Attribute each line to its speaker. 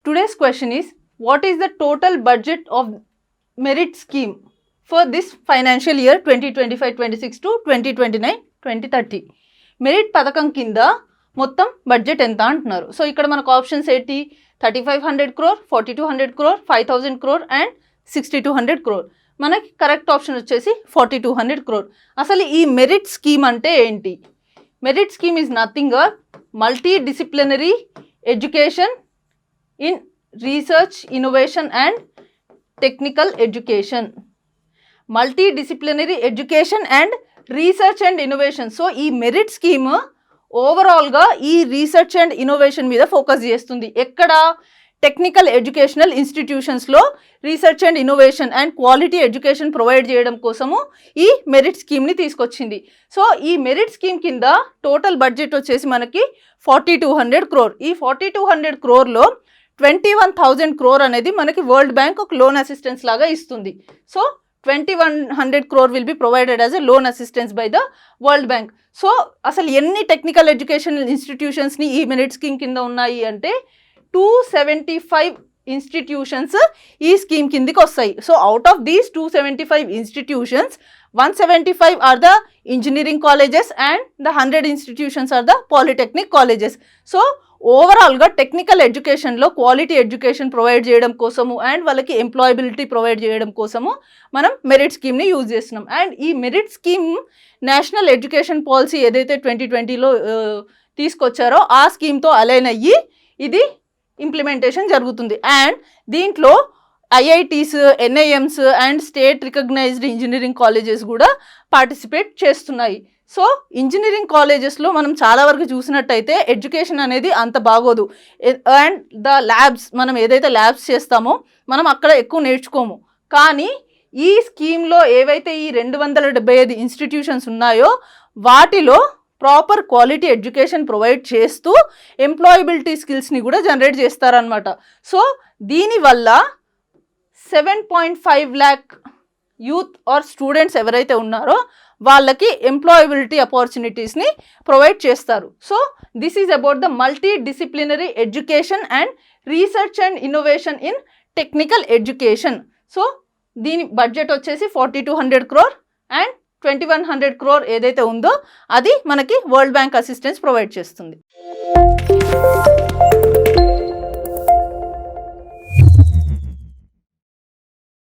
Speaker 1: Today's question is, what is the total budget of merit scheme for this financial year 2025-26 to 2029-2030? Merit పథకం కింద మొత్తం budget ఎంత అంటున్నారు. So ఇక్కడ మనకు ఆప్షన్స్ ఏంటి? 3500 crore, 4200 crore, 5000 crore and 6200 crore. మనకి కరెక్ట్ ఆప్షన్ వచ్చేసి 4200 crore. అసలు ఈ మెరిట్ స్కీమ్ అంటే ఏంటి? Merit scheme is nothing or multi disciplinary education in research, innovation and technical education. Multi disciplinary education and research and innovation. So ఈ merit scheme ఓవరాల్గా ఈ research and innovation మీద focus చేస్తుంది. ఎక్కడ? టెక్నికల్ ఎడ్యుకేషనల్ ఇన్స్టిట్యూషన్స్లో research and innovation and quality education provide చేయడం కోసము ఈ మెరిట్ స్కీమ్ని తీసుకొచ్చింది. సో ఈ మెరిట్ స్కీమ్ కింద టోటల్ బడ్జెట్ వచ్చేసి మనకి 4200 crore. ఈ 4200 crore 21,000 crore అనేది మనకి వరల్డ్ బ్యాంక్ ఒక లోన్ అసిస్టెన్స్ లాగా ఇస్తుంది. So 2100 crore will be provided as a loan assistance by the World Bank. So అసలు ఎన్ని టెక్నికల్ ఎడ్యుకేషనల్ ఇన్స్టిట్యూషన్స్ని ఈ మెరిట్ స్కీమ్ కింద ఉన్నాయి అంటే 275 ఇన్స్టిట్యూషన్స్ ఈ స్కీమ్ కిందికి వస్తాయి. So out of these 275 institutions 175 are the engineering colleges and the 100 institutions are the polytechnic colleges. So ఓవరాల్గా టెక్నికల్ ఎడ్యుకేషన్లో క్వాలిటీ ఎడ్యుకేషన్ ప్రొవైడ్ చేయడం కోసము అండ్ వాళ్ళకి ఎంప్లాయబిలిటీ ప్రొవైడ్ చేయడం కోసము మనం మెరిట్ స్కీమ్ని యూజ్ చేస్తున్నాం. అండ్ ఈ merit scheme national education policy ఏదైతే 2020లో తీసుకొచ్చారో ఆ స్కీమ్తో అలైన్ అయ్యి ఇది ఇంప్లిమెంటేషన్ జరుగుతుంది. అండ్ దీంట్లో IITs, NIMs and state recognised engineering colleges కూడా పార్టిసిపేట్ చేస్తున్నాయి. సో ఇంజనీరింగ్ కాలేజెస్లో మనం చాలా వరకు చూసినట్టయితే ఎడ్యుకేషన్ అనేది అంత బాగోదు. అండ్ ద ల్యాబ్స్, మనం ఏదైతే ల్యాబ్స్ చేస్తామో మనం అక్కడ ఎక్కువ నేర్చుకోము. కానీ ఈ స్కీమ్లో ఏవైతే ఈ 275 ఇన్స్టిట్యూషన్స్ ఉన్నాయో వాటిలో ప్రాపర్ క్వాలిటీ ఎడ్యుకేషన్ ప్రొవైడ్ చేస్తూ ఎంప్లాయబిలిటీ స్కిల్స్ని కూడా జనరేట్ చేస్తారనమాట. సో దీనివల్ల 7.5 lakh యూత్ ఆర్ స్టూడెంట్స్ ఎవరైతే ఉన్నారో వాళ్ళకి ఎంప్లాయబిలిటీ ఆపర్చునిటీస్ని ప్రొవైడ్ చేస్తారు. So this is about the multi disciplinary education and research and innovation in technical education. So దీని బడ్జెట్ వచ్చేసి 4200 crore అండ్ 2100 crore ఏదైతే ఉందో అది మనకి వరల్డ్ బ్యాంక్ అసిస్టెన్స్ ప్రొవైడ్ చేస్తుంది.